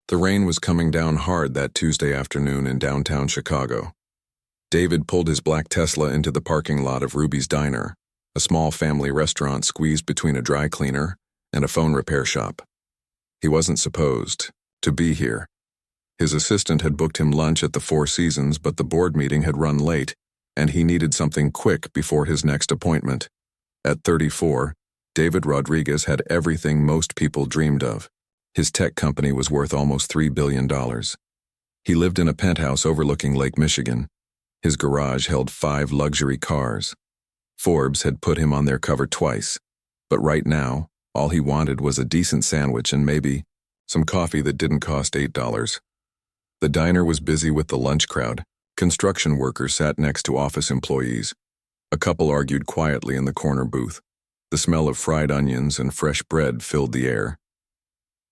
The rain was coming down hard that Tuesday afternoon in downtown Chicago. David pulled his black Tesla into the parking lot of Ruby's Diner, a small family restaurant squeezed between a dry cleaner and a phone repair shop. He wasn't supposed to be here. His assistant had booked him lunch at the Four Seasons, but the board meeting had run late, and he needed something quick before his next appointment. At 34, David Rodriguez had everything most people dreamed of. His tech company was worth almost $3 billion. He lived in a penthouse overlooking Lake Michigan. His garage held 5 luxury cars. Forbes had put him on their cover twice, but right now, all he wanted was a decent sandwich and maybe some coffee that didn't cost $8. The diner was busy with the lunch crowd. Construction workers sat next to office employees. A couple argued quietly in the corner booth. The smell of fried onions and fresh bread filled the air.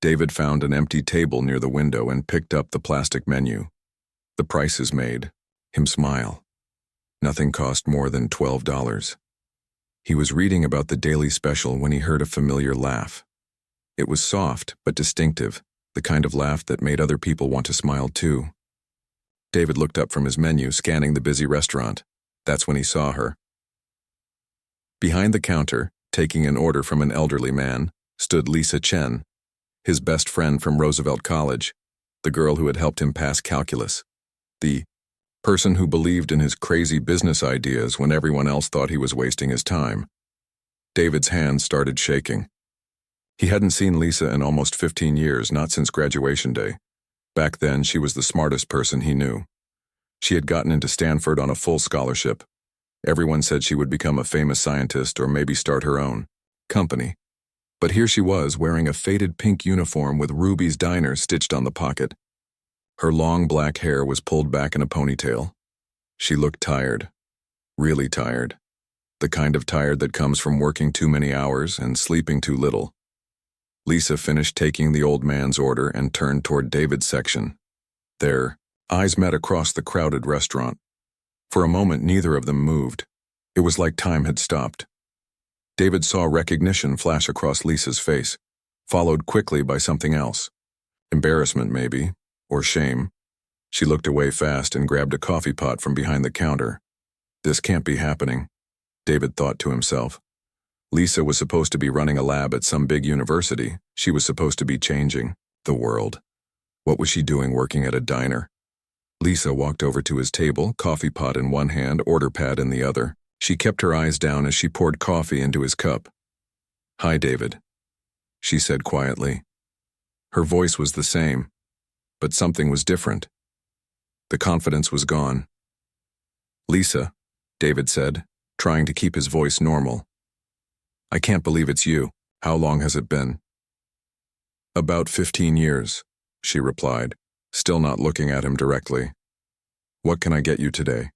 David found an empty table near the window and picked up the plastic menu. The prices made him smile. Nothing cost more than $12. He was reading about the daily special when he heard a familiar laugh. It was soft but distinctive, the kind of laugh that made other people want to smile too. David looked up from his menu, scanning the busy restaurant. That's when he saw her. Behind the counter, taking an order from an elderly man, stood Lisa Chen, his best friend from Roosevelt College, the girl who had helped him pass calculus, the person who believed in his crazy business ideas when everyone else thought he was wasting his time. David's hands started shaking. He hadn't seen Lisa in almost 15 years, not since graduation day. Back then, she was the smartest person he knew. She had gotten into Stanford on a full scholarship. Everyone said she would become a famous scientist or maybe start her own company. But here she was, wearing a faded pink uniform with Ruby's Diner stitched on the pocket. Her long black hair was pulled back in a ponytail. She looked tired. Really tired. The kind of tired that comes from working too many hours and sleeping too little. Lisa finished taking the old man's order and turned toward David's section. Their eyes met across the crowded restaurant. For a moment, neither of them moved. It was like time had stopped. David saw recognition flash across Lisa's face, followed quickly by something else. Embarrassment, maybe, or shame. She looked away fast and grabbed a coffee pot from behind the counter. This can't be happening, David thought to himself. Lisa was supposed to be running a lab at some big university. She was supposed to be changing the world. What was she doing working at a diner? Lisa walked over to his table, coffee pot in one hand, order pad in the other. She kept her eyes down as she poured coffee into his cup. "Hi, David," she said quietly. Her voice was the same, but something was different. The confidence was gone. "Lisa," David said, trying to keep his voice normal. "I can't believe it's you. How long has it been?" "About 15 years, she replied, still not looking at him directly. "What can I get you today?"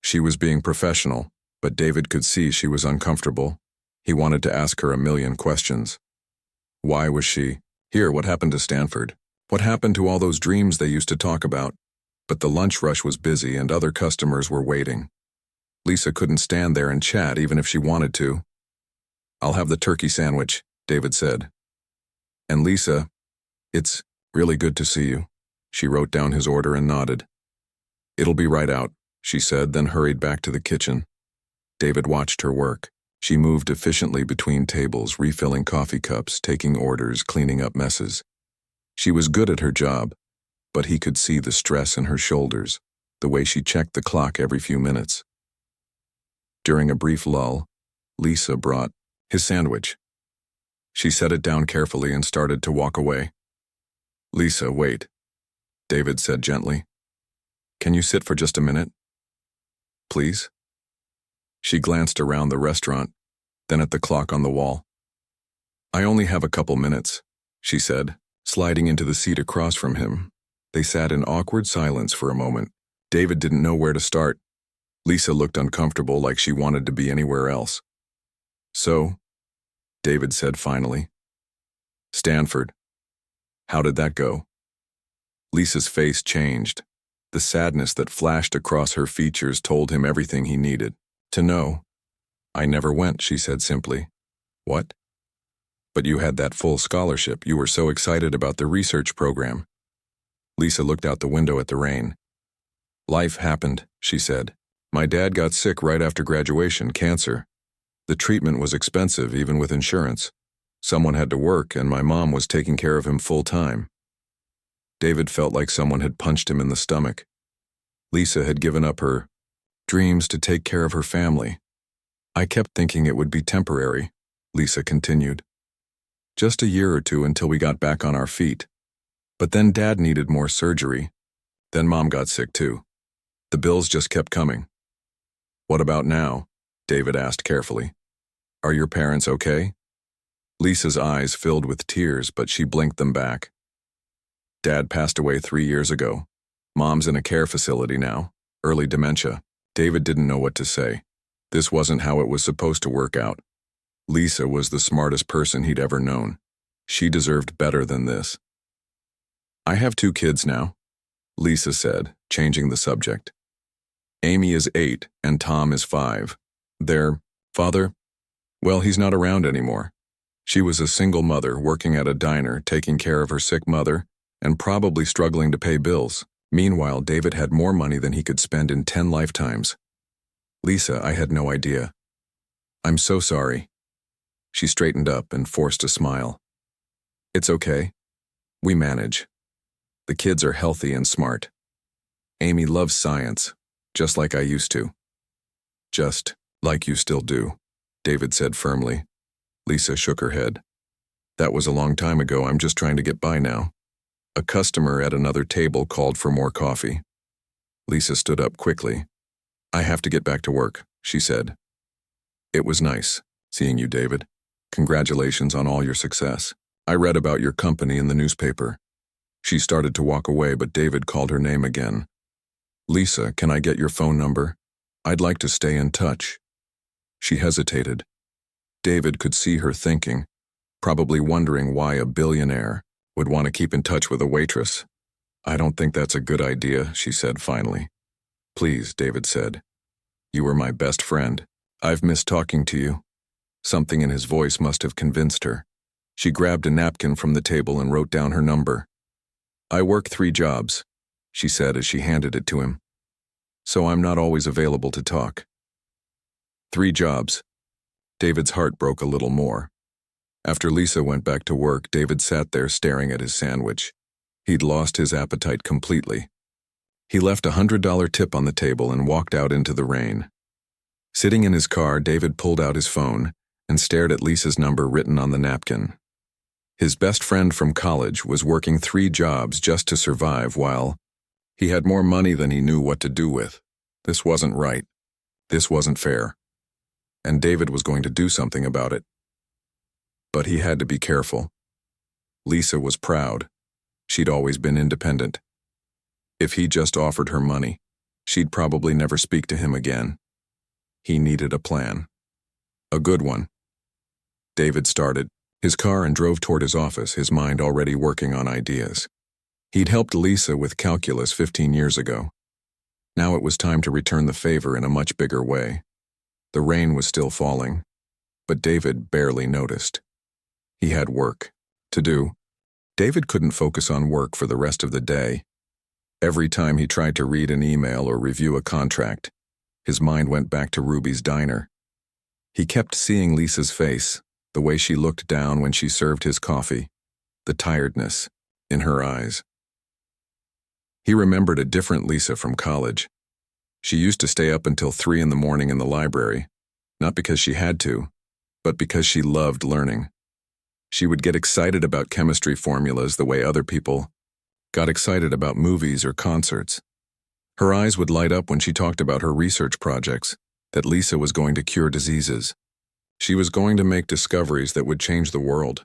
She was being professional, but David could see she was uncomfortable. He wanted to ask her a million questions. Why was she here? What happened to Stanford? What happened to all those dreams they used to talk about? But the lunch rush was busy and other customers were waiting. Lisa couldn't stand there and chat even if she wanted to. "I'll have the turkey sandwich," David said. "And Lisa, it's really good to see you." She wrote down his order and nodded. "It'll be right out," she said, then hurried back to the kitchen. David watched her work. She moved efficiently between tables, refilling coffee cups, taking orders, cleaning up messes. She was good at her job, but he could see the stress in her shoulders, the way she checked the clock every few minutes. During a brief lull, Lisa brought his sandwich. She set it down carefully and started to walk away. "Lisa, wait," David said gently. "Can you sit for just a minute? Please?" She glanced around the restaurant, then at the clock on the wall. "I only have a couple minutes," she said, sliding into the seat across from him. They sat in awkward silence for a moment. David didn't know where to start. Lisa looked uncomfortable, like she wanted to be anywhere else. "So," David said finally. "Stanford. How did that go?" Lisa's face changed. The sadness that flashed across her features told him everything he needed to know. "I never went," she said simply. "What?" "But you had that full scholarship. You were so excited about the research program. Lisa looked out the window at the rain. Life happened, she said. My dad got sick right after graduation, cancer. The treatment was expensive, even with insurance. Someone had to work, and my mom was taking care of him full time. David felt like someone had punched him in the stomach. Lisa had given up her dreams to take care of her family. I kept thinking it would be temporary, Lisa continued. Just a year or two until we got back on our feet. But then Dad needed more surgery. Then Mom got sick too. The bills just kept coming. What about now? David asked carefully. Are your parents okay? Lisa's eyes filled with tears, but she blinked them back. Dad passed away 3 years ago. Mom's in a care facility now, early dementia. David didn't know what to say. This wasn't how it was supposed to work out. Lisa was the smartest person he'd ever known. She deserved better than this. I have 2 kids now, Lisa said, changing the subject. Amy is 8 and Tom is 5. Their father, well, he's not around anymore. She was a single mother working at a diner, taking care of her sick mother, and probably struggling to pay bills. Meanwhile, David had more money than he could spend in 10 lifetimes. Lisa, I had no idea. I'm so sorry. She straightened up and forced a smile. It's okay. We manage. The kids are healthy and smart. Amy loves science, just like I used to. Just like you still do, David said firmly. Lisa shook her head. That was a long time ago. I'm just trying to get by now. A customer at another table called for more coffee. Lisa stood up quickly. I have to get back to work, she said. It was nice seeing you, David. Congratulations on all your success. I read about your company in the newspaper. She started to walk away, but David called her name again. Lisa, can I get your phone number? I'd like to stay in touch. She hesitated. David could see her thinking, probably wondering why a billionaire would want to keep in touch with a waitress. I don't think that's a good idea, she said finally. Please, David said. You were my best friend. I've missed talking to you. Something in his voice must have convinced her. She grabbed a napkin from the table and wrote down her number. I work 3 jobs, she said as she handed it to him. So I'm not always available to talk. 3 jobs. David's heart broke a little more. After Lisa went back to work, David sat there staring at his sandwich. He'd lost his appetite completely. He left a $100 tip on the table and walked out into the rain. Sitting in his car, David pulled out his phone and stared at Lisa's number written on the napkin. His best friend from college was working 3 jobs just to survive while he had more money than he knew what to do with. This wasn't right. This wasn't fair. And David was going to do something about it. But he had to be careful. Lisa was proud. She'd always been independent. If he just offered her money, she'd probably never speak to him again. He needed a plan. A good one. David started his car and drove toward his office, his mind already working on ideas. He'd helped Lisa with calculus 15 years ago. Now it was time to return the favor in a much bigger way. The rain was still falling, but David barely noticed. He had work to do. David couldn't focus on work for the rest of the day. Every time he tried to read an email or review a contract, his mind went back to Ruby's diner. He kept seeing Lisa's face, the way she looked down when she served his coffee, the tiredness in her eyes. He remembered a different Lisa from college. She used to stay up until 3 in the morning in the library, not because she had to, but because she loved learning. She would get excited about chemistry formulas the way other people got excited about movies or concerts. Her eyes would light up when she talked about her research projects, that Lisa was going to cure diseases. She was going to make discoveries that would change the world.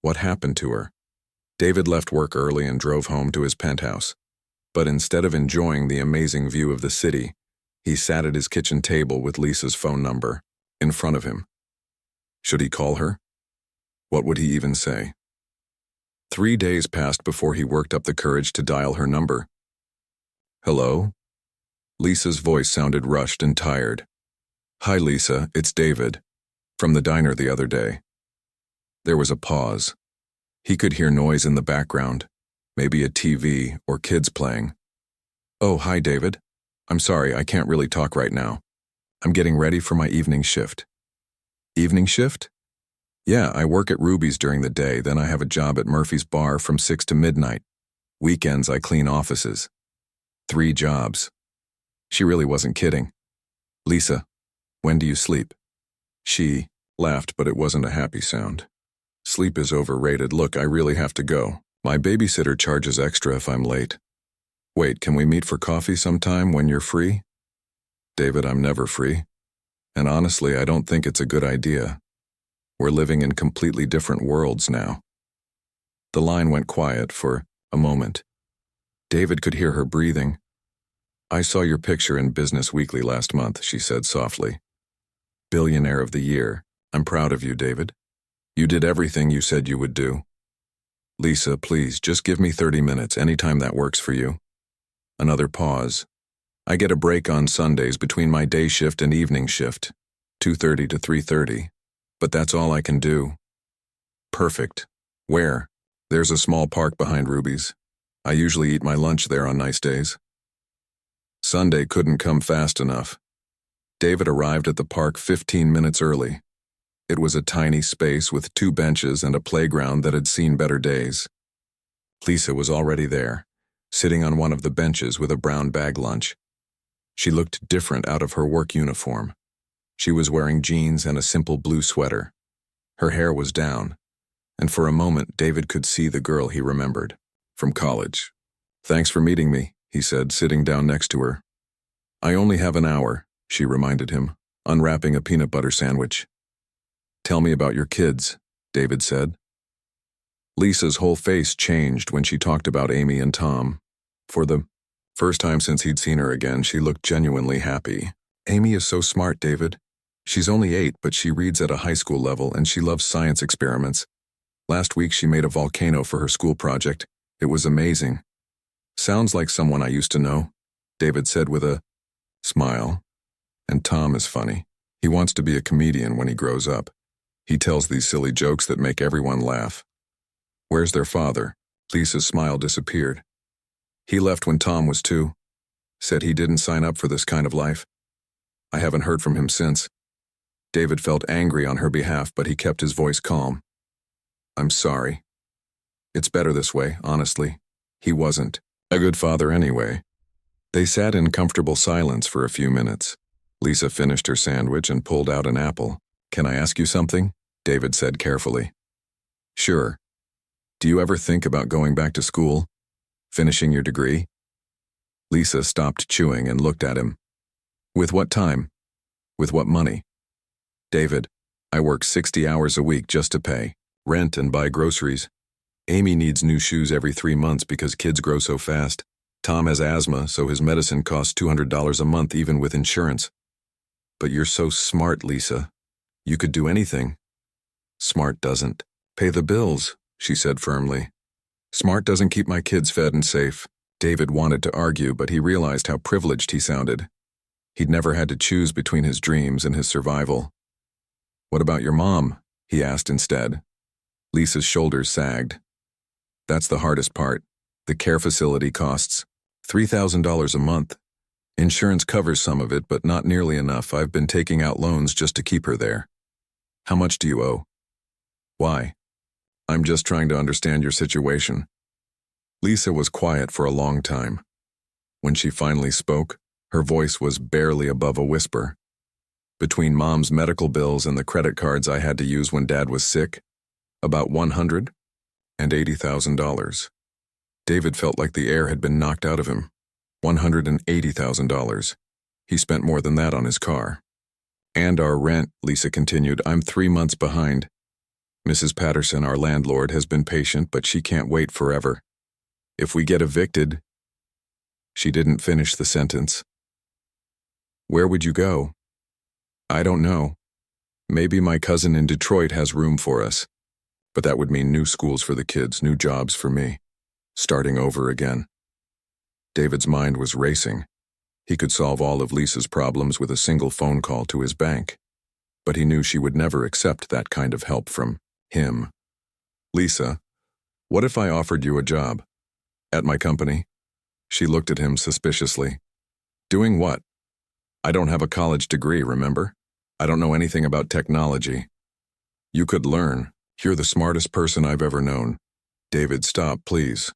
What happened to her? David left work early and drove home to his penthouse. But instead of enjoying the amazing view of the city, he sat at his kitchen table with Lisa's phone number in front of him. Should he call her? What would he even say? 3 days passed before he worked up the courage to dial her number. Hello? Lisa's voice sounded rushed and tired. Hi, Lisa, it's David. From the diner the other day. There was a pause. He could hear noise in the background. Maybe a TV or kids playing. Oh, hi, David. I'm sorry, I can't really talk right now. I'm getting ready for my evening shift. Evening shift? Yeah, I work at Ruby's during the day, then I have a job at Murphy's Bar from 6 to midnight. Weekends, I clean offices. 3 jobs. She really wasn't kidding. Lisa, when do you sleep? She laughed, but it wasn't a happy sound. Sleep is overrated. Look, I really have to go. My babysitter charges extra if I'm late. Wait, can we meet for coffee sometime when you're free? David, I'm never free. And honestly, I don't think it's a good idea. We're living in completely different worlds now. The line went quiet for a moment. David could hear her breathing. I saw your picture in Business Weekly last month, she said softly. Billionaire of the Year. I'm proud of you, David. You did everything you said you would do. Lisa, please, just give me 30 minutes, anytime that works for you. Another pause. I get a break on Sundays between my day shift and evening shift, 2:30 to 3:30. But that's all I can do. Perfect. Where? There's a small park behind Ruby's. I usually eat my lunch there on nice days. Sunday couldn't come fast enough. David arrived at the park 15 minutes early. It was a tiny space with 2 benches and a playground that had seen better days. Lisa was already there, sitting on one of the benches with a brown bag lunch. She looked different out of her work uniform. She was wearing jeans and a simple blue sweater. Her hair was down, and for a moment David could see the girl he remembered from college. Thanks for meeting me, he said, sitting down next to her. I only have an hour, she reminded him, unwrapping a peanut butter sandwich. Tell me about your kids, David said. Lisa's whole face changed when she talked about Amy and Tom. For the first time since he'd seen her again, she looked genuinely happy. Amy is so smart, David. She's only 8, but she reads at a high school level and she loves science experiments. Last week she made a volcano for her school project. It was amazing. Sounds like someone I used to know, David said with a smile. And Tom is funny. He wants to be a comedian when he grows up. He tells these silly jokes that make everyone laugh. Where's their father? Lisa's smile disappeared. He left when Tom was 2. Said he didn't sign up for this kind of life. I haven't heard from him since. David felt angry on her behalf, but he kept his voice calm. I'm sorry. It's better this way, honestly. He wasn't a good father anyway. They sat in comfortable silence for a few minutes. Lisa finished her sandwich and pulled out an apple. Can I ask you something? David said carefully. Sure. Do you ever think about going back to school? Finishing your degree? Lisa stopped chewing and looked at him. With what time? With what money? David, I work 60 hours a week just to pay rent and buy groceries. Amy needs new shoes every 3 months because kids grow so fast. Tom has asthma, so his medicine costs $200 a month even with insurance. But you're so smart, Lisa. You could do anything. Smart doesn't pay the bills, she said firmly. Smart doesn't keep my kids fed and safe. David wanted to argue, but he realized how privileged he sounded. He'd never had to choose between his dreams and his survival. What about your mom? He asked instead. Lisa's shoulders sagged. That's the hardest part. The care facility costs $3,000 a month. Insurance covers some of it, but not nearly enough. I've been taking out loans just to keep her there. How much do you owe? Why? I'm just trying to understand your situation. Lisa was quiet for a long time. When she finally spoke, her voice was barely above a whisper. Between Mom's medical bills and the credit cards I had to use when Dad was sick, about $180,000. David felt like the air had been knocked out of him. $180,000. He spent more than that on his car. And our rent, Lisa continued. I'm 3 months behind. Mrs. Patterson, our landlord, has been patient, but she can't wait forever. If we get evicted... She didn't finish the sentence. Where would you go? I don't know. Maybe my cousin in Detroit has room for us. But that would mean new schools for the kids, new jobs for me. Starting over again. David's mind was racing. He could solve all of Lisa's problems with a single phone call to his bank. But he knew she would never accept that kind of help from him. Lisa, what if I offered you a job? At my company? She looked at him suspiciously. Doing what? I don't have a college degree, remember? I don't know anything about technology. You could learn. You're the smartest person I've ever known. David, stop, please.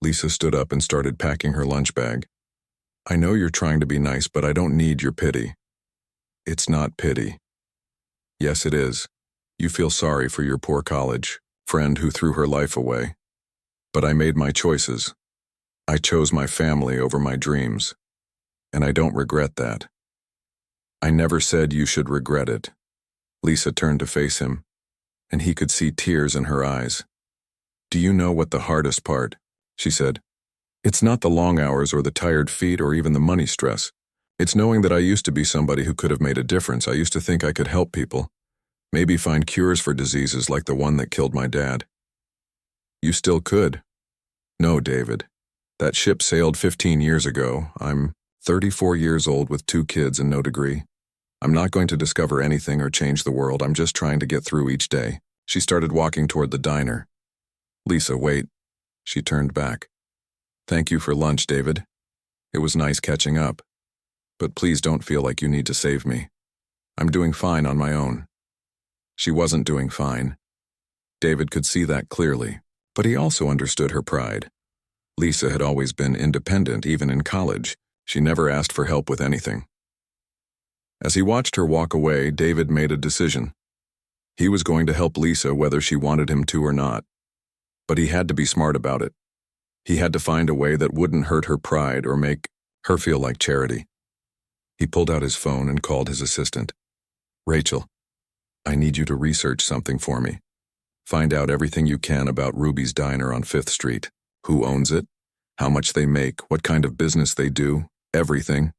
Lisa stood up and started packing her lunch bag. I know you're trying to be nice, but I don't need your pity. It's not pity. Yes, it is. You feel sorry for your poor college friend who threw her life away. But I made my choices. I chose my family over my dreams. And I don't regret that. I never said you should regret it. Lisa turned to face him, and he could see tears in her eyes. Do you know what the hardest part? She said. It's not the long hours or the tired feet or even the money stress. It's knowing that I used to be somebody who could have made a difference. I used to think I could help people. Maybe find cures for diseases like the one that killed my dad. You still could. No, David. That ship sailed 15 years ago. I'm 34 years old with 2 kids and no degree. I'm not going to discover anything or change the world. I'm just trying to get through each day. She started walking toward the diner. Lisa, wait. She turned back. Thank you for lunch, David. It was nice catching up. But please don't feel like you need to save me. I'm doing fine on my own. She wasn't doing fine. David could see that clearly, but he also understood her pride. Lisa had always been independent, even in college. She never asked for help with anything. As he watched her walk away, David made a decision. He was going to help Lisa whether she wanted him to or not. But he had to be smart about it. He had to find a way that wouldn't hurt her pride or make her feel like charity. He pulled out his phone and called his assistant. Rachel, I need you to research something for me. Find out everything you can about Ruby's Diner on 5th Street. Who owns it? How much they make? What kind of business they do? Everything.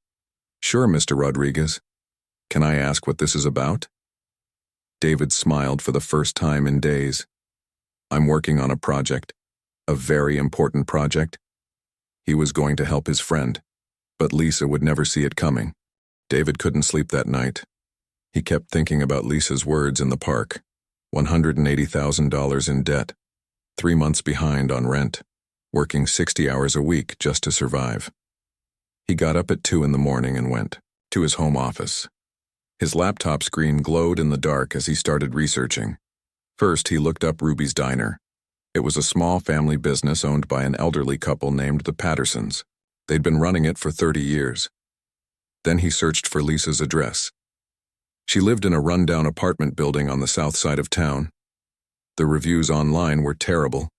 Sure, Mr. Rodriguez. Can I ask what this is about? David smiled for the first time in days. I'm working on a project. A very important project. He was going to help his friend, but Lisa would never see it coming. David couldn't sleep that night. He kept thinking about Lisa's words in the park. $180,000 in debt. 3 months behind on rent. Working 60 hours a week just to survive. He got up at 2 in the morning and went to his home office. His laptop screen glowed in the dark as he started researching. First, he looked up Ruby's Diner. It was a small family business owned by an elderly couple named the Pattersons. They'd been running it for 30 years. Then he searched for Lisa's address. She lived in a rundown apartment building on the south side of town. The reviews online were terrible.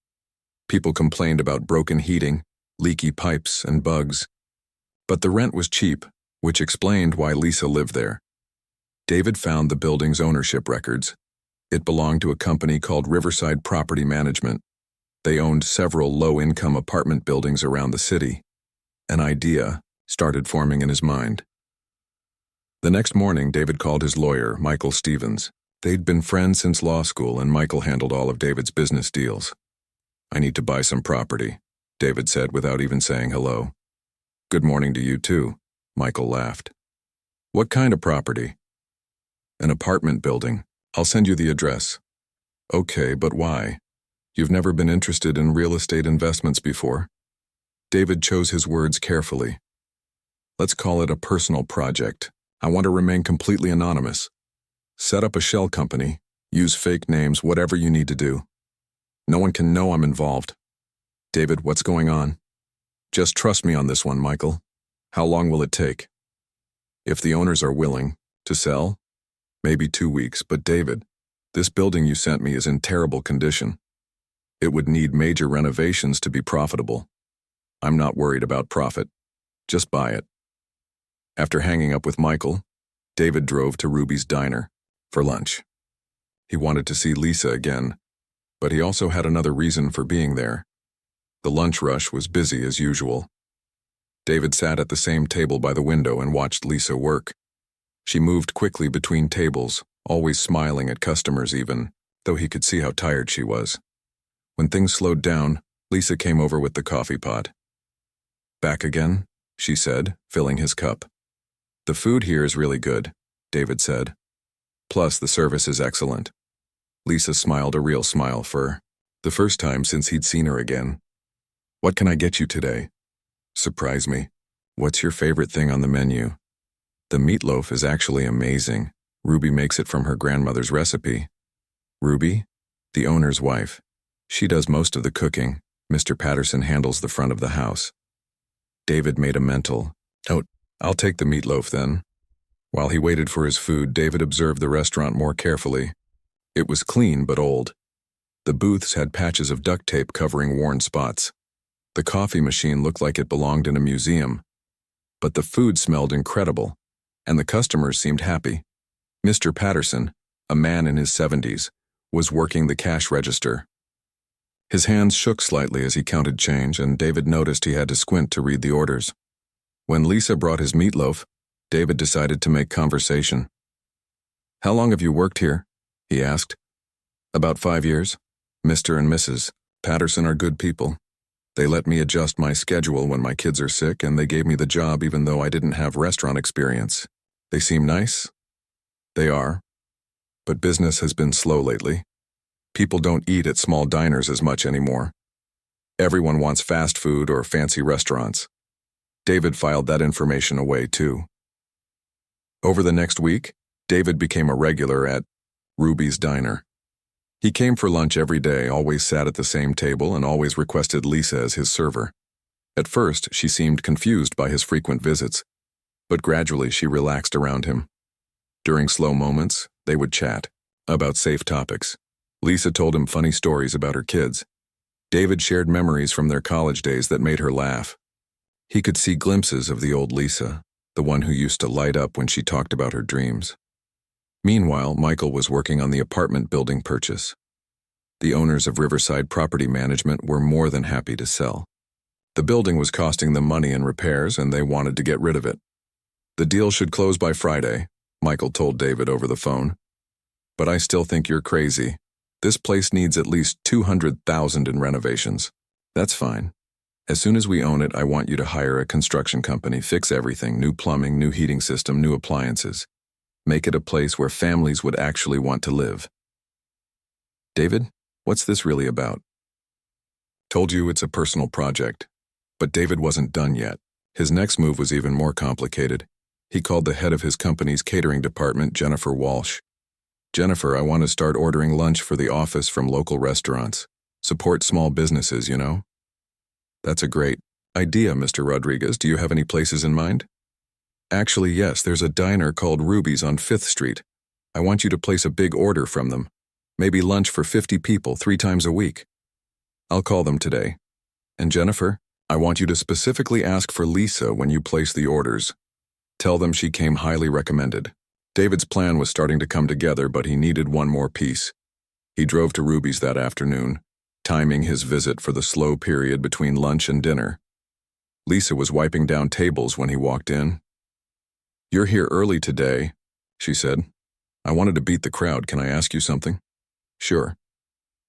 People complained about broken heating, leaky pipes, and bugs. But the rent was cheap, which explained why Lisa lived there. David found the building's ownership records. It belonged to a company called Riverside Property Management. They owned several low-income apartment buildings around the city. An idea started forming in his mind. The next morning, David called his lawyer, Michael Stevens. They'd been friends since law school, and Michael handled all of David's business deals. I need to buy some property, David said without even saying hello. Good morning to you too, Michael laughed. What kind of property? An apartment building. I'll send you the address. Okay, but why? You've never been interested in real estate investments before? David chose his words carefully. Let's call it a personal project. I want to remain completely anonymous. Set up a shell company, use fake names, whatever you need to do. No one can know I'm involved. David, what's going on? Just trust me on this one, Michael. How long will it take? If the owners are willing to sell, maybe 2 weeks, but David, this building you sent me is in terrible condition. It would need major renovations to be profitable. I'm not worried about profit. Just buy it. After hanging up with Michael, David drove to Ruby's Diner for lunch. He wanted to see Lisa again, but he also had another reason for being there. The lunch rush was busy as usual. David sat at the same table by the window and watched Lisa work. She moved quickly between tables, always smiling at customers even, though he could see how tired she was. When things slowed down, Lisa came over with the coffee pot. Back again, she said, filling his cup. The food here is really good, David said. Plus, the service is excellent. Lisa smiled a real smile for the first time since he'd seen her again. What can I get you today? Surprise me. What's your favorite thing on the menu? The meatloaf is actually amazing. Ruby makes it from her grandmother's recipe. Ruby? The owner's wife. She does most of the cooking. Mr. Patterson handles the front of the house. David made a mental note. I'll take the meatloaf then. While he waited for his food, David observed the restaurant more carefully. It was clean but old. The booths had patches of duct tape covering worn spots. The coffee machine looked like it belonged in a museum. But the food smelled incredible, and the customers seemed happy. Mr. Patterson, a man in his 70s, was working the cash register. His hands shook slightly as he counted change, and David noticed he had to squint to read the orders. When Lisa brought his meatloaf, David decided to make conversation. "How long have you worked here?" he asked. "About 5 years. Mr. and Mrs. Patterson are good people. They let me adjust my schedule when my kids are sick, and they gave me the job even though I didn't have restaurant experience. They seem nice." "They are. But business has been slow lately. People don't eat at small diners as much anymore. Everyone wants fast food or fancy restaurants." David filed that information away too. Over the next week, David became a regular at Ruby's Diner. He came for lunch every day, always sat at the same table, and always requested Lisa as his server. At first, she seemed confused by his frequent visits, but gradually she relaxed around him. During slow moments, they would chat about safe topics. Lisa told him funny stories about her kids. David shared memories from their college days that made her laugh. He could see glimpses of the old Lisa, the one who used to light up when she talked about her dreams. Meanwhile, Michael was working on the apartment building purchase. The owners of Riverside Property Management were more than happy to sell. The building was costing them money in repairs, and they wanted to get rid of it. "The deal should close by Friday," Michael told David over the phone. "But I still think you're crazy. This place needs at least $200,000 in renovations." "That's fine. As soon as we own it, I want you to hire a construction company, fix everything, new plumbing, new heating system, new appliances. Make it a place where families would actually want to live." "David, what's this really about?" "Told you it's a personal project." But David wasn't done yet. His next move was even more complicated. He called the head of his company's catering department, Jennifer Walsh. "Jennifer, I want to start ordering lunch for the office from local restaurants. Support small businesses, you know." "That's a great idea, Mr. Rodriguez. Do you have any places in mind?" "Actually, yes, there's a diner called Ruby's on 5th Street. I want you to place a big order from them. Maybe lunch for 50 people 3 times a week. I'll call them today. And Jennifer, I want you to specifically ask for Lisa when you place the orders. Tell them she came highly recommended." David's plan was starting to come together, but he needed one more piece. He drove to Ruby's that afternoon, timing his visit for the slow period between lunch and dinner. Lisa was wiping down tables when he walked in. "You're here early today," she said. "I wanted to beat the crowd. Can I ask you something?" "Sure."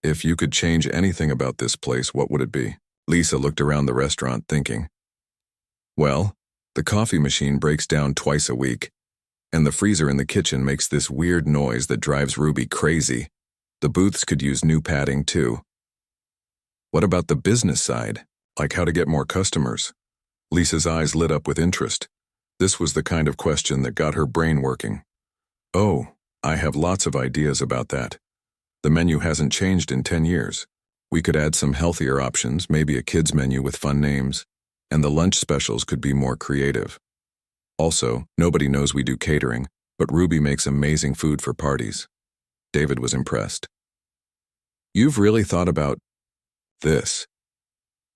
"If you could change anything about this place, what would it be?" Lisa looked around the restaurant, thinking. "Well, the coffee machine breaks down twice a week, and the freezer in the kitchen makes this weird noise that drives Ruby crazy. The booths could use new padding, too." "What about the business side? Like how to get more customers?" Lisa's eyes lit up with interest. This was the kind of question that got her brain working. "Oh, I have lots of ideas about that. The menu hasn't changed in 10 years. We could add some healthier options, maybe a kids menu with fun names, and the lunch specials could be more creative. Also, nobody knows we do catering, but Ruby makes amazing food for parties." David was impressed. "You've really thought about this."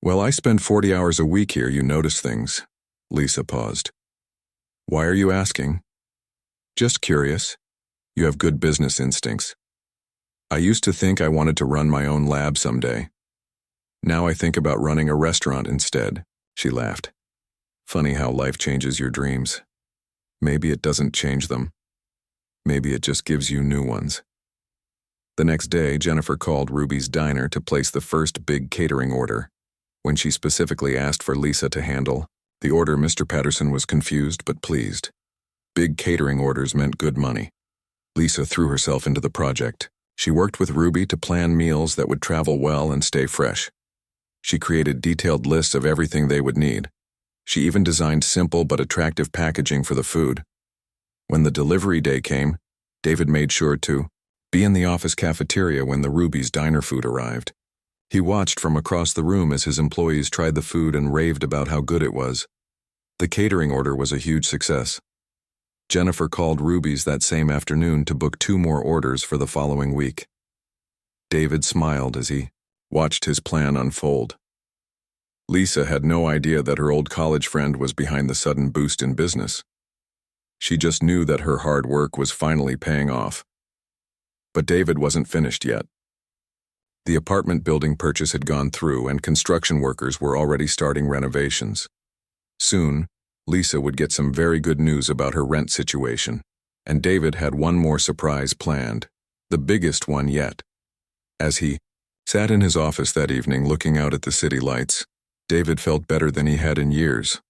"Well, I spend 40 hours a week here, you notice things." Lisa paused. "Why are you asking?" "Just curious. You have good business instincts. I used to think I wanted to run my own lab someday. Now I think about running a restaurant instead," she laughed. "Funny how life changes your dreams. Maybe it doesn't change them. Maybe it just gives you new ones." The next day, Jennifer called Ruby's Diner to place the first big catering order. When she specifically asked for Lisa to handle the order, Mr. Patterson was confused but pleased. Big catering orders meant good money. Lisa threw herself into the project. She worked with Ruby to plan meals that would travel well and stay fresh. She created detailed lists of everything they would need. She even designed simple but attractive packaging for the food. When the delivery day came, David made sure to be in the office cafeteria when the Ruby's Diner food arrived. He watched from across the room as his employees tried the food and raved about how good it was. The catering order was a huge success. Jennifer called Ruby's that same afternoon to book 2 more orders for the following week. David smiled as he watched his plan unfold. Lisa had no idea that her old college friend was behind the sudden boost in business. She just knew that her hard work was finally paying off. But David wasn't finished yet. The apartment building purchase had gone through and construction workers were already starting renovations. Soon, Lisa would get some very good news about her rent situation, and David had one more surprise planned, the biggest one yet. As he sat in his office that evening looking out at the city lights, David felt better than he had in years.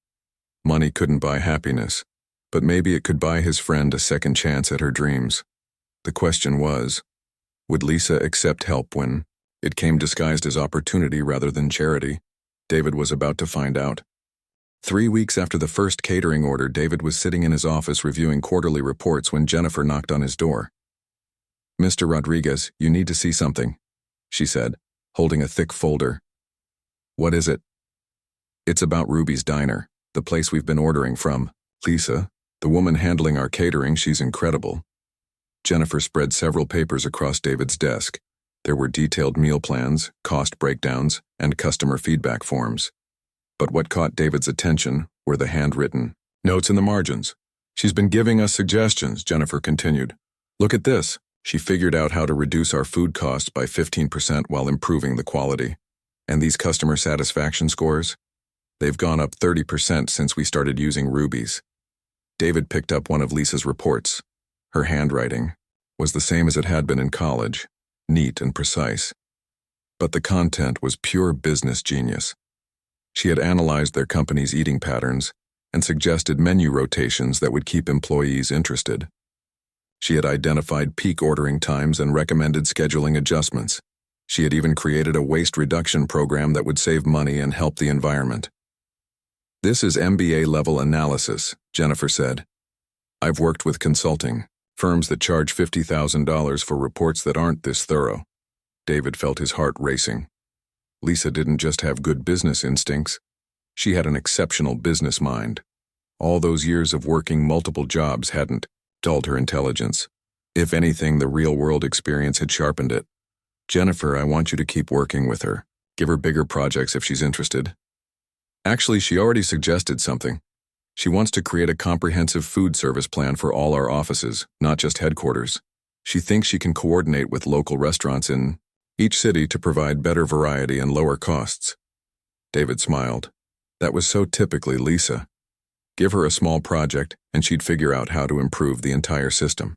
Money couldn't buy happiness, but maybe it could buy his friend a second chance at her dreams. The question was, would Lisa accept help when it came disguised as opportunity rather than charity? David was about to find out. 3 weeks after the first catering order, David was sitting in his office reviewing quarterly reports when Jennifer knocked on his door. "Mr. Rodriguez, you need to see something," she said, holding a thick folder. "What is it?" "It's about Ruby's Diner, the place we've been ordering from." "Lisa, the woman handling our catering, she's incredible." Jennifer spread several papers across David's desk. There were detailed meal plans, cost breakdowns, and customer feedback forms. But what caught David's attention were the handwritten notes in the margins. "She's been giving us suggestions," Jennifer continued. "Look at this. She figured out how to reduce our food costs by 15% while improving the quality. And these customer satisfaction scores? They've gone up 30% since we started using Ruby's." David picked up one of Lisa's reports. Her handwriting was the same as it had been in college, neat and precise. But the content was pure business genius. She had analyzed their company's eating patterns and suggested menu rotations that would keep employees interested. She had identified peak ordering times and recommended scheduling adjustments. She had even created a waste reduction program that would save money and help the environment. "This is MBA-level analysis," Jennifer said. "I've worked with consulting firms that charge $50,000 for reports that aren't this thorough." David felt his heart racing. Lisa didn't just have good business instincts. She had an exceptional business mind. All those years of working multiple jobs hadn't dulled her intelligence. If anything, the real-world experience had sharpened it. "Jennifer, I want you to keep working with her. Give her bigger projects if she's interested." Actually, she already suggested something. She wants to create a comprehensive food service plan for all our offices, not just headquarters. She thinks she can coordinate with local restaurants in each city to provide better variety and lower costs. David smiled. That was so typically Lisa. Give her a small project, and she'd figure out how to improve the entire system.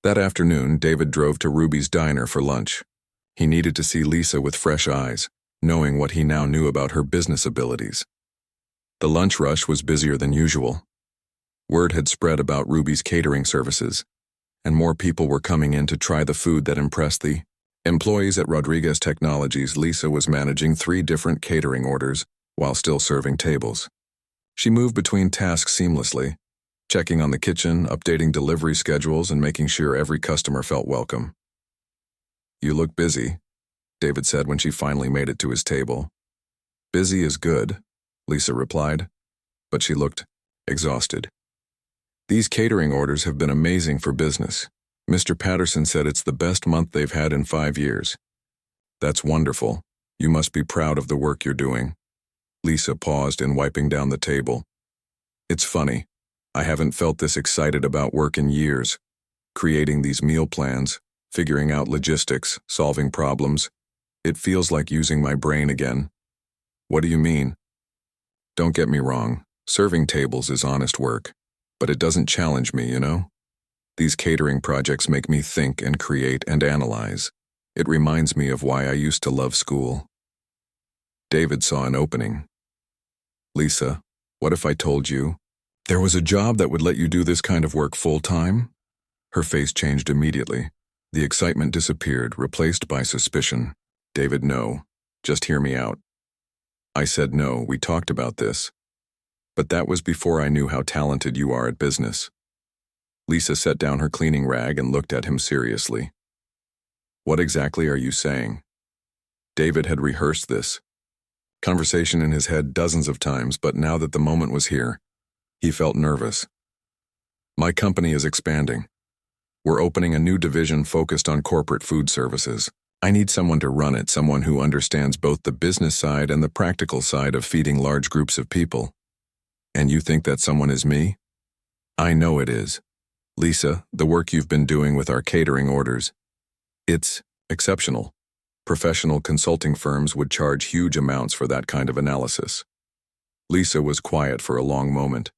That afternoon, David drove to Ruby's Diner for lunch. He needed to see Lisa with fresh eyes, knowing what he now knew about her business abilities. The lunch rush was busier than usual. Word had spread about Ruby's catering services, and more people were coming in to try the food that impressed the employees at Rodriguez Technologies. Lisa was managing 3 different catering orders while still serving tables. She moved between tasks seamlessly, checking on the kitchen, updating delivery schedules, and making sure every customer felt welcome. "You look busy," David said when she finally made it to his table. "Busy is good," Lisa replied, but she looked exhausted. "These catering orders have been amazing for business. Mr. Patterson said it's the best month they've had in 5 years. "That's wonderful. You must be proud of the work you're doing." Lisa paused in wiping down the table. "It's funny. I haven't felt this excited about work in years. Creating these meal plans, figuring out logistics, solving problems. It feels like using my brain again." "What do you mean?" "Don't get me wrong. Serving tables is honest work. But it doesn't challenge me, you know? These catering projects make me think and create and analyze. It reminds me of why I used to love school." David saw an opening. "Lisa, what if I told you there was a job that would let you do this kind of work full-time?" Her face changed immediately. The excitement disappeared, replaced by suspicion. "David, no. Just hear me out. I said no, we talked about this. But that was before I knew how talented you are at business. Lisa set down her cleaning rag and looked at him seriously. What exactly are you saying? David had rehearsed this conversation in his head dozens of times, but now that the moment was here, he felt nervous. My company is expanding. We're opening a new division focused on corporate food services. I need someone to run it, someone who understands both the business side and the practical side of feeding large groups of people. And you think that someone is me? I know it is. Lisa, the work you've been doing with our catering orders, it's exceptional. Professional consulting firms would charge huge amounts for that kind of analysis. Lisa was quiet for a long moment.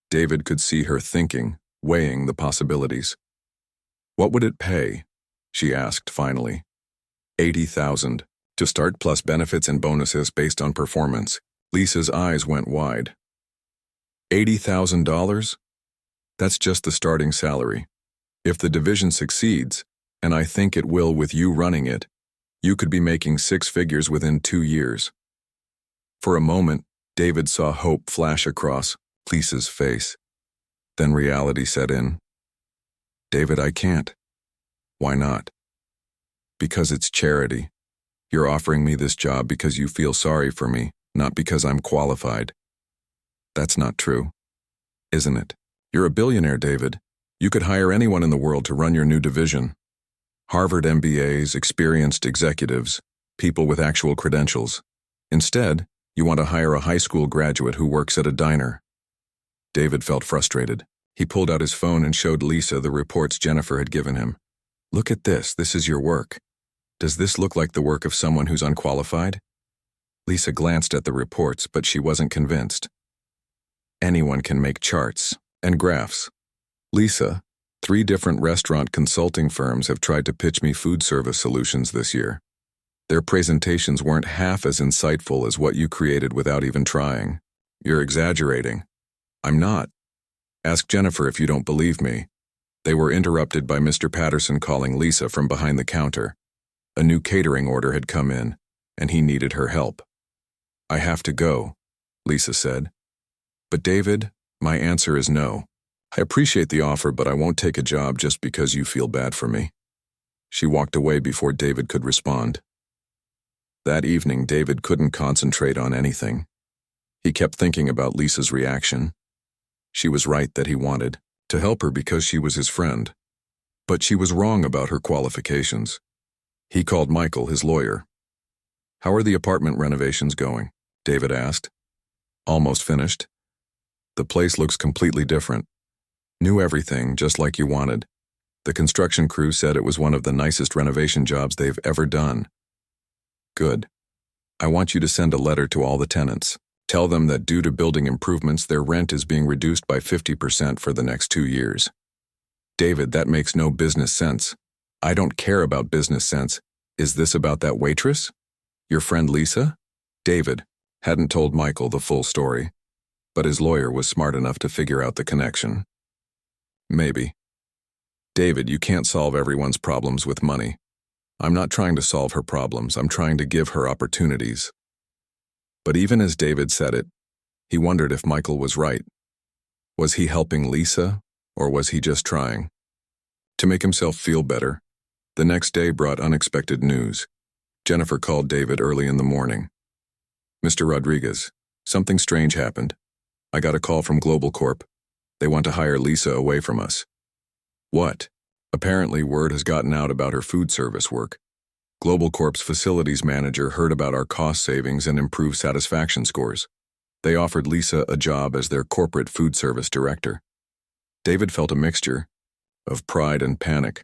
David could see her thinking, weighing the possibilities. What would it pay? She asked finally. $80,000 to start, plus benefits and bonuses based on performance. Lisa's eyes went wide. $80,000? That's just the starting salary. If the division succeeds, and I think it will with you running it, you could be making 6 figures within 2 years. For a moment, David saw hope flash across Lisa's face. Then reality set in. David, I can't. Why not? Because it's charity. You're offering me this job because you feel sorry for me, not because I'm qualified. That's not true, isn't it? You're a billionaire, David. You could hire anyone in the world to run your new division. Harvard MBAs, experienced executives, people with actual credentials. Instead, you want to hire a high school graduate who works at a diner. David felt frustrated. He pulled out his phone and showed Lisa the reports Jennifer had given him. Look at this. This is your work. Does this look like the work of someone who's unqualified? Lisa glanced at the reports, but she wasn't convinced. Anyone can make charts and graphs. Lisa, 3 different restaurant consulting firms have tried to pitch me food service solutions this year. Their presentations weren't half as insightful as what you created without even trying. You're exaggerating. I'm not. Ask Jennifer if you don't believe me. They were interrupted by Mr. Patterson calling Lisa from behind the counter. A new catering order had come in, and he needed her help. I have to go, Lisa said. But David, my answer is no. I appreciate the offer, but I won't take a job just because you feel bad for me. She walked away before David could respond. That evening, David couldn't concentrate on anything. He kept thinking about Lisa's reaction. She was right that he wanted to help her because she was his friend. But she was wrong about her qualifications. He called Michael, his lawyer. How are the apartment renovations going? David asked. Almost finished. The place looks completely different. New everything, just like you wanted. The construction crew said it was one of the nicest renovation jobs they've ever done. Good. I want you to send a letter to all the tenants. Tell them that due to building improvements, their rent is being reduced by 50% for the next 2 years. David, that makes no business sense. I don't care about business sense. Is this about that waitress? Your friend Lisa? David hadn't told Michael the full story, but his lawyer was smart enough to figure out the connection. Maybe. David, you can't solve everyone's problems with money. I'm not trying to solve her problems. I'm trying to give her opportunities. But even as David said it, he wondered if Michael was right. Was he helping Lisa, or was he just trying? To make himself feel better, the next day brought unexpected news. Jennifer called David early in the morning. Mr. Rodriguez, something strange happened. I got a call from Global Corp. They want to hire Lisa away from us. What? Apparently word has gotten out about her food service work. Global Corp's facilities manager heard about our cost savings and improved satisfaction scores. They offered Lisa a job as their corporate food service director. David felt a mixture of pride and panic.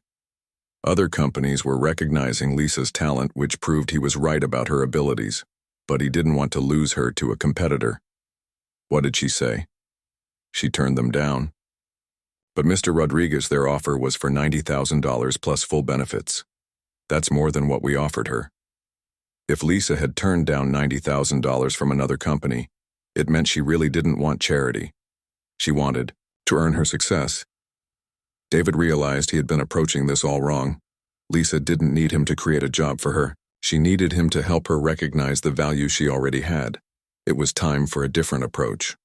Other companies were recognizing Lisa's talent, which proved he was right about her abilities, but he didn't want to lose her to a competitor. What did she say? She turned them down. But Mr. Rodriguez, their offer was for $90,000 plus full benefits. That's more than what we offered her. If Lisa had turned down $90,000 from another company, it meant she really didn't want charity. She wanted to earn her success. David realized he had been approaching this all wrong. Lisa didn't need him to create a job for her. She needed him to help her recognize the value she already had. It was time for a different approach.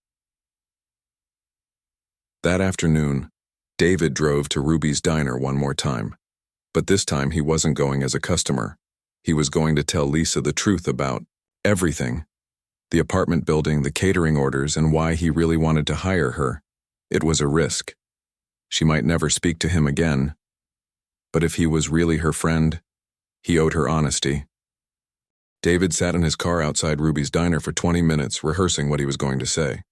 That afternoon, David drove to Ruby's diner one more time. But this time he wasn't going as a customer. He was going to tell Lisa the truth about everything. The apartment building, the catering orders, and why he really wanted to hire her. It was a risk. She might never speak to him again. But if he was really her friend, he owed her honesty. David sat in his car outside Ruby's diner for 20 minutes, rehearsing what he was going to say.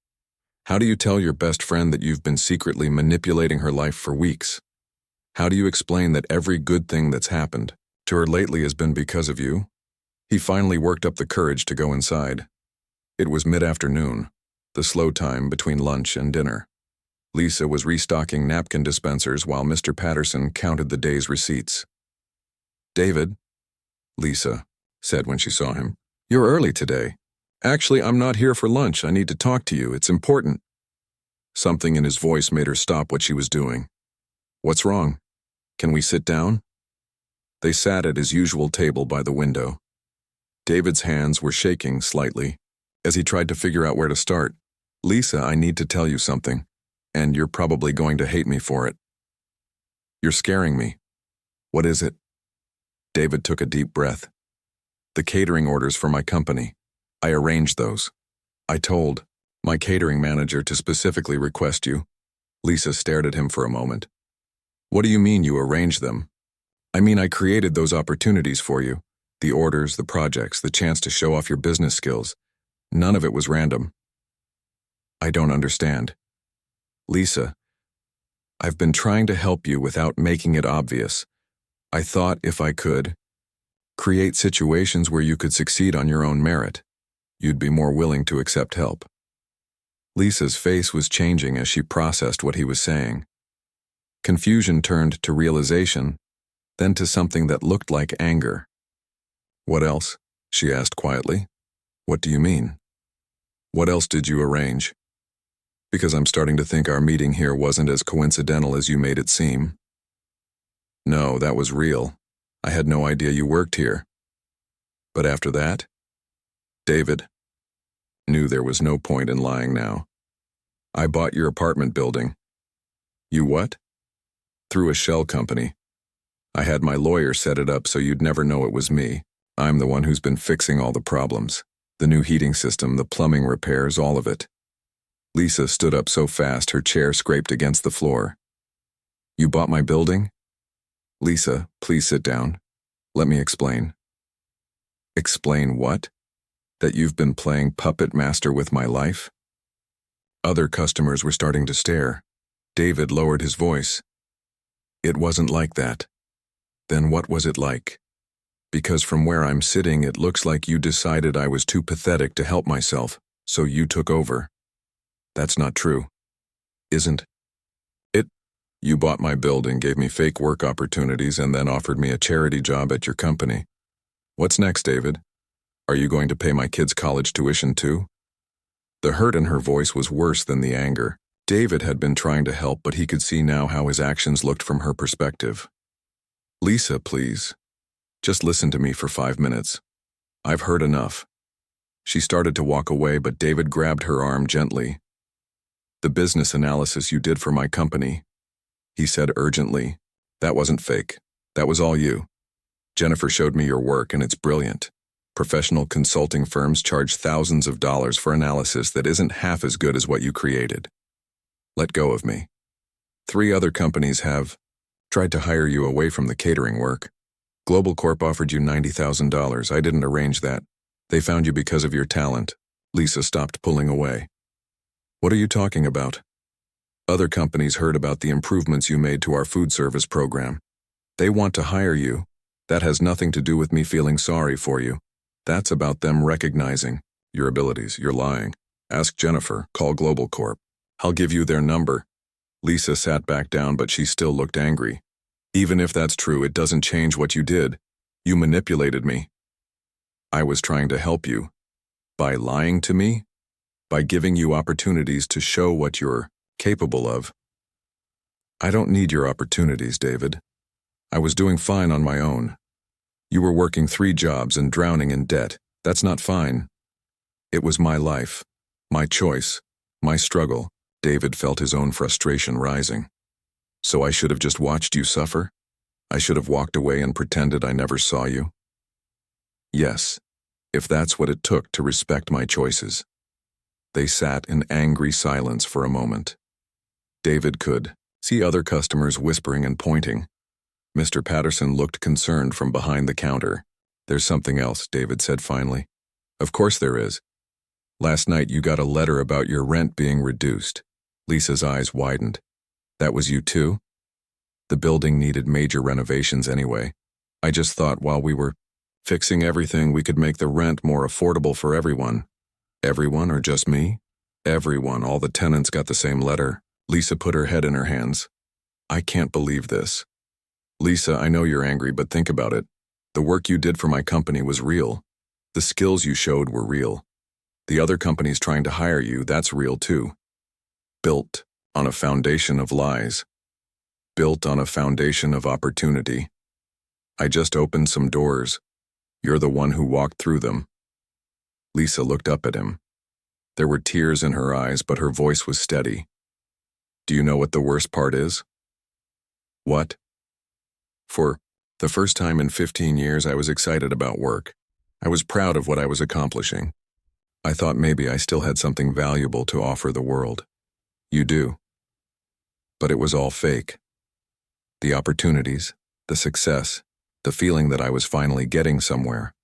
How do you tell your best friend that you've been secretly manipulating her life for weeks? How do you explain that every good thing that's happened to her lately has been because of you? He finally worked up the courage to go inside. It was mid-afternoon, the slow time between lunch and dinner. Lisa was restocking napkin dispensers while Mr. Patterson counted the day's receipts. "David," Lisa said when she saw him, "you're early today. Actually, I'm not here for lunch. I need to talk to you. It's important." Something in his voice made her stop what she was doing. "What's wrong? Can we sit down?" They sat at his usual table by the window. David's hands were shaking slightly as he tried to figure out where to start. "Lisa, I need to tell you something, and you're probably going to hate me for it. You're scaring me." "What is it?" David took a deep breath. "The catering orders for my company. I arranged those. I told my catering manager to specifically request you." Lisa stared at him for a moment. "What do you mean you arranged them?" "I mean I created those opportunities for you. The orders, the projects, the chance to show off your business skills. None of it was random." "I don't understand." "Lisa, I've been trying to help you without making it obvious. I thought if I could create situations where you could succeed on your own merit, you'd be more willing to accept help." Lisa's face was changing as she processed what he was saying. Confusion turned to realization, then to something that looked like anger. "What else?" she asked quietly. "What do you mean? What else did you arrange? Because I'm starting to think our meeting here wasn't as coincidental as you made it seem." "No, that was real. I had no idea you worked here." "But after that?" David knew there was no point in lying now. "I bought your apartment building." "You what?" "Through a shell company. I had my lawyer set it up so you'd never know it was me. I'm the one who's been fixing all the problems. The new heating system, the plumbing repairs, all of it." Lisa stood up so fast her chair scraped against the floor. "You bought my building?" "Lisa, please sit down. Let me explain." "Explain what? That you've been playing puppet master with my life?" Other customers were starting to stare. David lowered his voice. "It wasn't like that." "Then what was it like?" "Because from where I'm sitting it looks like you decided I was too pathetic to help myself, so you took over." "That's not true." "Isn't it? You bought my building, gave me fake work opportunities, and then offered me a charity job at your company. What's next, David? Are you going to pay my kids' college tuition too?" The hurt in her voice was worse than the anger. David had been trying to help, but he could see now how his actions looked from her perspective. "Lisa, please. Just listen to me for 5 minutes. I've heard enough." She started to walk away, but David grabbed her arm gently. "The business analysis you did for my company," he said urgently. "That wasn't fake. That was all you. Jennifer showed me your work, and it's brilliant. Professional consulting firms charge thousands of dollars for analysis that isn't half as good as what you created. Let go of me. 3 other companies have tried to hire you away from the catering work. Global Corp offered you $90,000. I didn't arrange that. They found you because of your talent." Lisa stopped pulling away. "What are you talking about?" "Other companies heard about the improvements you made to our food service program. They want to hire you. That has nothing to do with me feeling sorry for you. That's about them recognizing your abilities. You're lying. Ask Jennifer. Call Global Corp. I'll give you their number." Lisa sat back down, but she still looked angry. "Even if that's true, it doesn't change what you did. You manipulated me." "I was trying to help you. By lying to me? By giving you opportunities to show what you're capable of." "I don't need your opportunities, David. I was doing fine on my own. You were working 3 jobs and drowning in debt. That's not fine. It was my life, my choice, my struggle. David felt his own frustration rising. So I should have just watched you suffer? I should have walked away and pretended I never saw you? Yes, if that's what it took to respect my choices. They sat in angry silence for a moment. David could see other customers whispering and pointing. Mr. Patterson looked concerned from behind the counter. There's something else, David said finally. Of course there is. Last night you got a letter about your rent being reduced. Lisa's eyes widened. That was you too? The building needed major renovations anyway. I just thought while we were fixing everything we could make the rent more affordable for everyone. Everyone or just me? Everyone, all the tenants got the same letter. Lisa put her head in her hands. I can't believe this. Lisa, I know you're angry, but think about it. The work you did for my company was real. The skills you showed were real. The other companies trying to hire you, that's real too. Built on a foundation of lies. Built on a foundation of opportunity. I just opened some doors. You're the one who walked through them. Lisa looked up at him. There were tears in her eyes, but her voice was steady. Do you know what the worst part is? What? For the first time in 15 years, I was excited about work. I was proud of what I was accomplishing. I thought maybe I still had something valuable to offer the world. You do. But it was all fake. The opportunities, the success, the feeling that I was finally getting somewhere.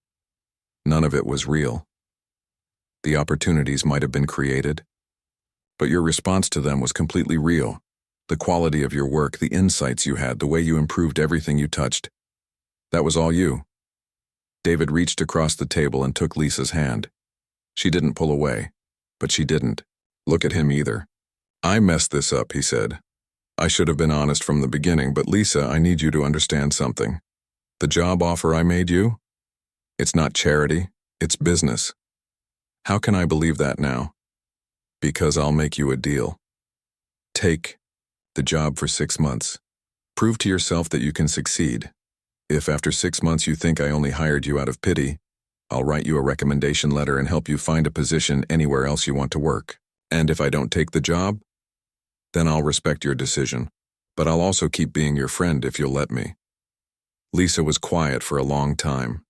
None of it was real. The opportunities might have been created, but your response to them was completely real. The quality of your work, the insights you had, the way you improved everything you touched. That was all you. David reached across the table and took Lisa's hand. She didn't pull away, but she didn't look at him either. I messed this up, he said. I should have been honest from the beginning, but Lisa, I need you to understand something. The job offer I made you? It's not charity, it's business. How can I believe that now? Because I'll make you a deal. Take the job for 6 months. Prove to yourself that you can succeed. If after 6 months you think I only hired you out of pity, I'll write you a recommendation letter and help you find a position anywhere else you want to work. And if I don't take the job, then I'll respect your decision. But I'll also keep being your friend if you'll let me. Lisa was quiet for a long time.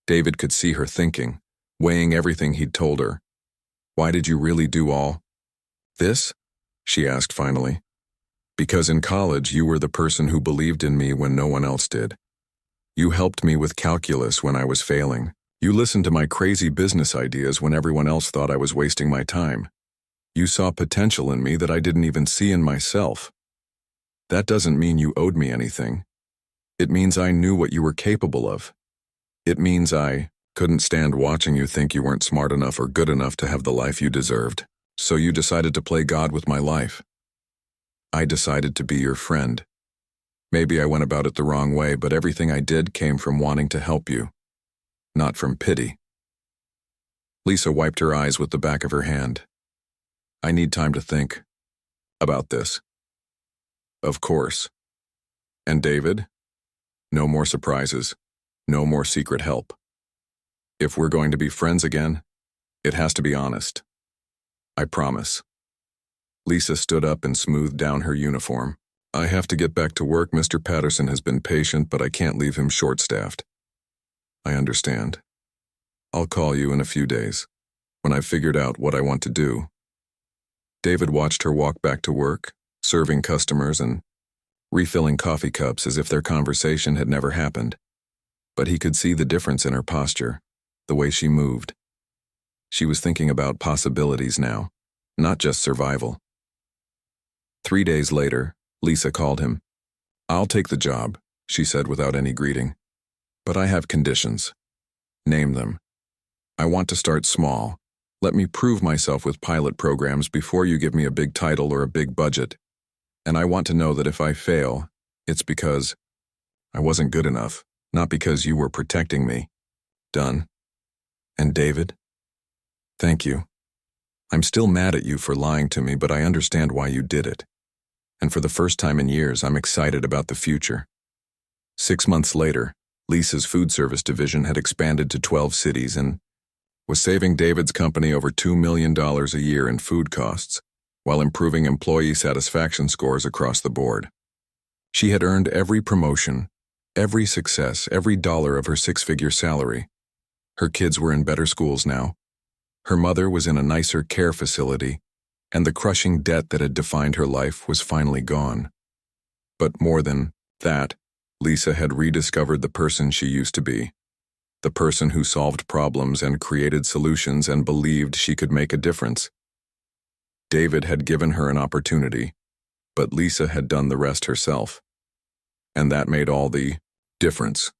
David could see her thinking, weighing everything he'd told her. Why did you really do all this? She asked finally. Because in college you were the person who believed in me when no one else did. You helped me with calculus when I was failing. You listened to my crazy business ideas when everyone else thought I was wasting my time. You saw potential in me that I didn't even see in myself. That doesn't mean you owed me anything. It means I knew what you were capable of. It means I couldn't stand watching you think you weren't smart enough or good enough to have the life you deserved. So you decided to play God with my life. I decided to be your friend. Maybe I went about it the wrong way, but everything I did came from wanting to help you, not from pity. Lisa wiped her eyes with the back of her hand. I need time to think about this. Of course. And David? No more surprises. No more secret help. If we're going to be friends again, it has to be honest. I promise. Lisa stood up and smoothed down her uniform. I have to get back to work. Mr. Patterson has been patient, but I can't leave him short-staffed. I understand. I'll call you in a few days, when I've figured out what I want to do. David watched her walk back to work, serving customers and refilling coffee cups as if their conversation had never happened. But he could see the difference in her posture, the way she moved. She was thinking about possibilities now, not just survival. 3 days later, Lisa called him. I'll take the job, she said without any greeting. But I have conditions. Name them. I want to start small. Let me prove myself with pilot programs before you give me a big title or a big budget. And I want to know that if I fail, it's because I wasn't good enough, not because you were protecting me. Done. And David? Thank you. I'm still mad at you for lying to me, but I understand why you did it. And for the first time in years, I'm excited about the future. 6 months later, Lisa's food service division had expanded to 12 cities and was saving David's company over $2 million a year in food costs, while improving employee satisfaction scores across the board. She had earned every promotion, every success, every dollar of her six-figure salary. Her kids were in better schools now. Her mother was in a nicer care facility, and the crushing debt that had defined her life was finally gone. But more than that, Lisa had rediscovered the person she used to be. The person who solved problems and created solutions and believed she could make a difference. David had given her an opportunity, but Lisa had done the rest herself. And that made all the difference.